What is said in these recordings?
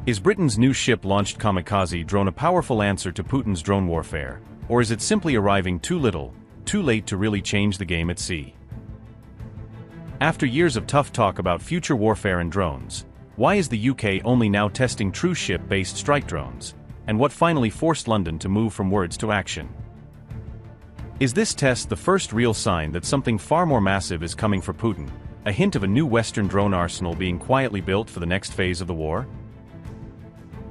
Is Britain's new ship-launched kamikaze drone a powerful answer to Putin's drone warfare, or is it simply arriving too little, too late to really change the game at sea? After years of tough talk about future warfare and drones, why is the UK only now testing true ship-based strike drones, and what finally forced London to move from words to action? Is this test the first real sign that something far more massive is coming for Putin, a hint of a new Western drone arsenal being quietly built for the next phase of the war?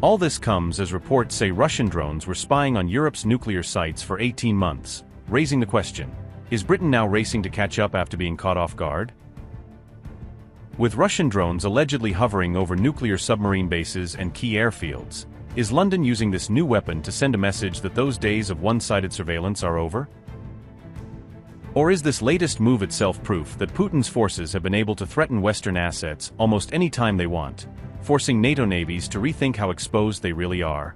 All this comes as reports say Russian drones were spying on Europe's nuclear sites for 18 months, raising the question, is Britain now racing to catch up after being caught off guard? With Russian drones allegedly hovering over nuclear submarine bases and key airfields, is London using this new weapon to send a message that those days of one-sided surveillance are over? Or is this latest move itself proof that Putin's forces have been able to threaten Western assets almost any time they want, forcing NATO navies to rethink how exposed they really are?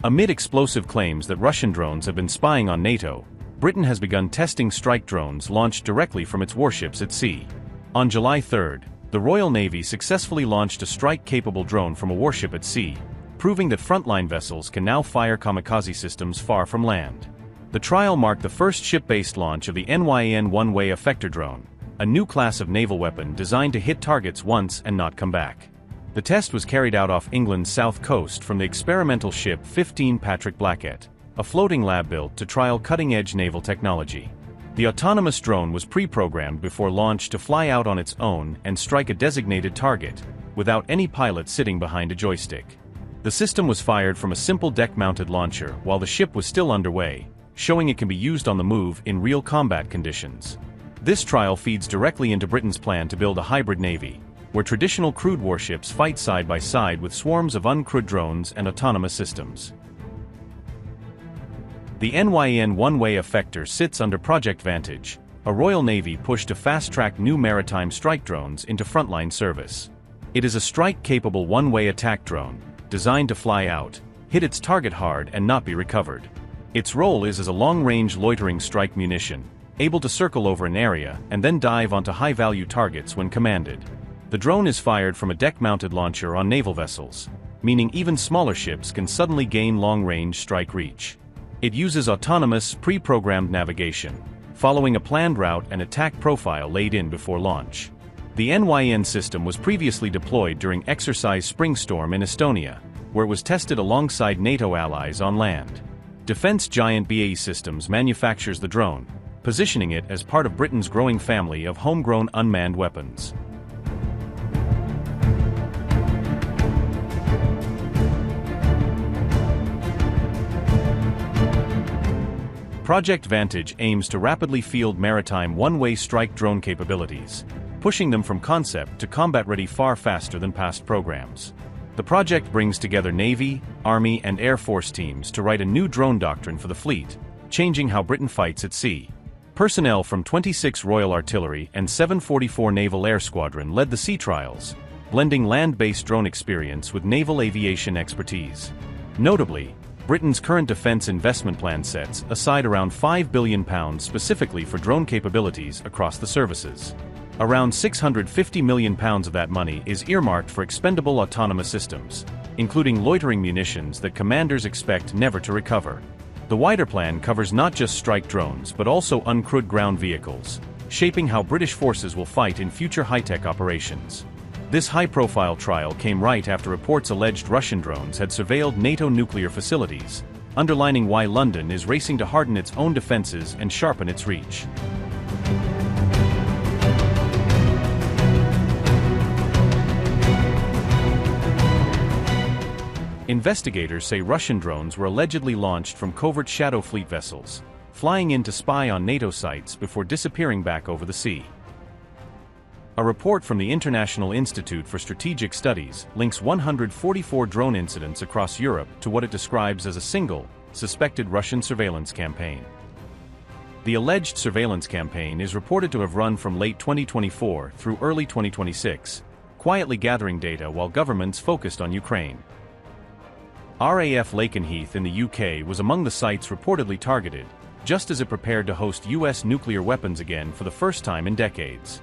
Amid explosive claims that Russian drones have been spying on NATO, Britain has begun testing strike drones launched directly from its warships at sea. On July 3, the Royal Navy successfully launched a strike-capable drone from a warship at sea, proving that frontline vessels can now fire kamikaze systems far from land. The trial marked the first ship-based launch of the NYN one-way effector drone, a new class of naval weapon designed to hit targets once and not come back. The test was carried out off England's south coast from the experimental ship 15 Patrick Blackett, a floating lab built to trial cutting-edge naval technology. The autonomous drone was pre-programmed before launch to fly out on its own and strike a designated target, without any pilot sitting behind a joystick. The system was fired from a simple deck-mounted launcher while the ship was still underway, showing it can be used on the move in real combat conditions. This trial feeds directly into Britain's plan to build a hybrid navy, where traditional crewed warships fight side by side with swarms of uncrewed drones and autonomous systems. The NYN one-way effector sits under Project Vantage, a Royal Navy push to fast-track new maritime strike drones into frontline service. It is a strike-capable one-way attack drone, designed to fly out, hit its target hard and not be recovered. Its role is as a long-range loitering strike munition, able to circle over an area and then dive onto high-value targets when commanded. The drone is fired from a deck-mounted launcher on naval vessels, meaning even smaller ships can suddenly gain long-range strike reach. It uses autonomous, pre-programmed navigation, following a planned route and attack profile laid in before launch. The NYN system was previously deployed during Exercise Springstorm in Estonia, where it was tested alongside NATO allies on land. Defense giant BAE Systems manufactures the drone, positioning it as part of Britain's growing family of homegrown unmanned weapons. Project Vantage aims to rapidly field maritime one-way strike drone capabilities, pushing them from concept to combat-ready far faster than past programs. The project brings together Navy, Army and Air Force teams to write a new drone doctrine for the fleet, changing how Britain fights at sea. Personnel from 26 Royal Artillery and 744 Naval Air Squadron led the sea trials, blending land-based drone experience with naval aviation expertise. Notably, Britain's current defence investment plan sets aside around £5 billion specifically for drone capabilities across the services. Around £650 million of that money is earmarked for expendable autonomous systems, including loitering munitions that commanders expect never to recover. The wider plan covers not just strike drones but also uncrewed ground vehicles, shaping how British forces will fight in future high-tech operations. This high-profile trial came right after reports alleged Russian drones had surveilled NATO nuclear facilities, underlining why London is racing to harden its own defenses and sharpen its reach. Investigators say Russian drones were allegedly launched from covert shadow fleet vessels, flying in to spy on NATO sites before disappearing back over the sea. A report from the International Institute for Strategic Studies links 144 drone incidents across Europe to what it describes as a single, suspected Russian surveillance campaign. The alleged surveillance campaign is reported to have run from late 2024 through early 2026, quietly gathering data while governments focused on Ukraine. RAF Lakenheath in the UK was among the sites reportedly targeted, just as it prepared to host US nuclear weapons again for the first time in decades.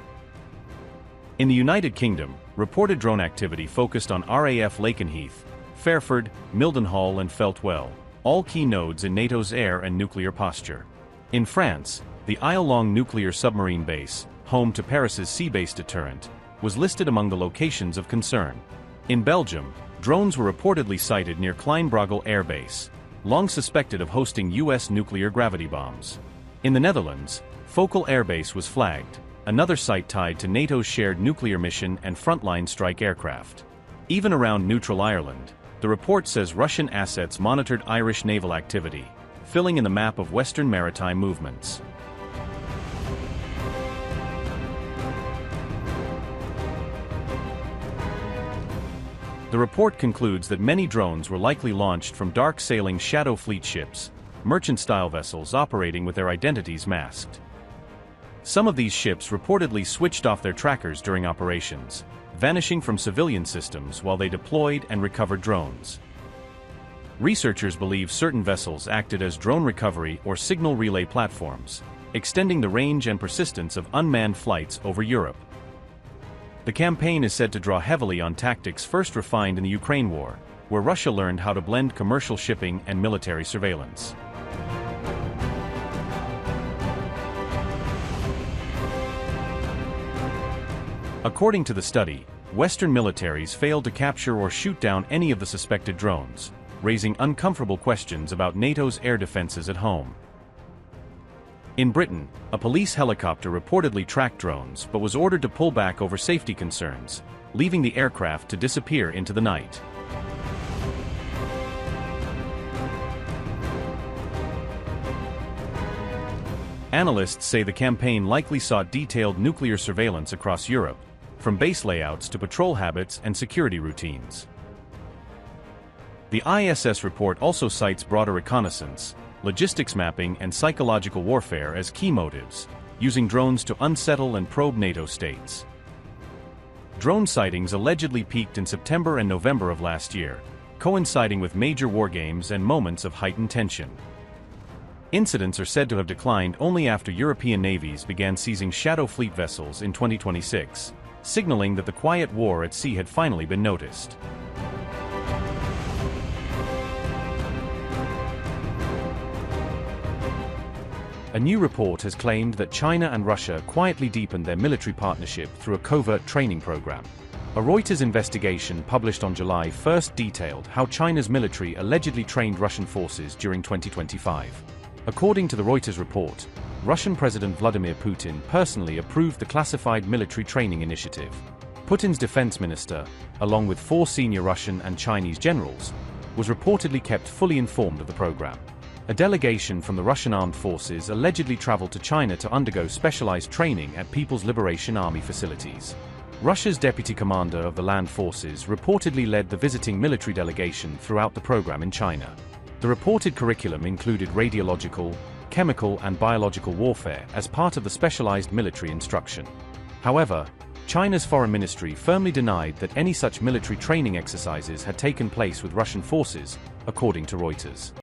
In the United Kingdom, Reported drone activity focused on RAF Lakenheath, Fairford, Mildenhall and Feltwell, all key nodes in NATO's air and nuclear posture. In France, the Isle-Long nuclear submarine base, home to Paris's sea-based deterrent, was listed among the locations of concern. In Belgium, drones were reportedly sighted near Kleinbrogel Air Base, long suspected of hosting U.S. nuclear gravity bombs. In the Netherlands, Focal Air Base was flagged, another site tied to NATO's shared nuclear mission and frontline strike aircraft. Even around neutral Ireland, the report says Russian assets monitored Irish naval activity, filling in the map of Western maritime movements. The report concludes that many drones were likely launched from dark-sailing Shadow Fleet ships, merchant-style vessels operating with their identities masked. Some of these ships reportedly switched off their trackers during operations, vanishing from civilian systems while they deployed and recovered drones. Researchers believe certain vessels acted as drone recovery or signal relay platforms, extending the range and persistence of unmanned flights over Europe. The campaign is said to draw heavily on tactics first refined in the Ukraine war, where Russia learned how to blend commercial shipping and military surveillance. According to the study, Western militaries failed to capture or shoot down any of the suspected drones, raising uncomfortable questions about NATO's air defenses at home. In Britain, a police helicopter reportedly tracked drones but was ordered to pull back over safety concerns, leaving the aircraft to disappear into the night. Analysts say the campaign likely sought detailed nuclear surveillance across Europe, from base layouts to patrol habits and security routines. The ISS report also cites broader reconnaissance, logistics mapping and psychological warfare as key motives, using drones to unsettle and probe NATO states. Drone sightings allegedly peaked in September and November of last year, coinciding with major war games and moments of heightened tension. Incidents are said to have declined only after European navies began seizing Shadow Fleet vessels in 2026, signaling that the quiet war at sea had finally been noticed. A new report has claimed that China and Russia quietly deepened their military partnership through a covert training program. A Reuters investigation published on July 1 detailed how China's military allegedly trained Russian forces during 2025. According to the Reuters report, Russian President Vladimir Putin personally approved the classified military training initiative. Putin's defense minister, along with 4 senior Russian and Chinese generals, was reportedly kept fully informed of the program. A delegation from the Russian armed forces allegedly traveled to China to undergo specialized training at People's Liberation Army facilities. Russia's deputy commander of the land forces reportedly led the visiting military delegation throughout the program in China. The reported curriculum included radiological, chemical and biological warfare as part of the specialized military instruction. However, China's foreign ministry firmly denied that any such military training exercises had taken place with Russian forces, according to Reuters.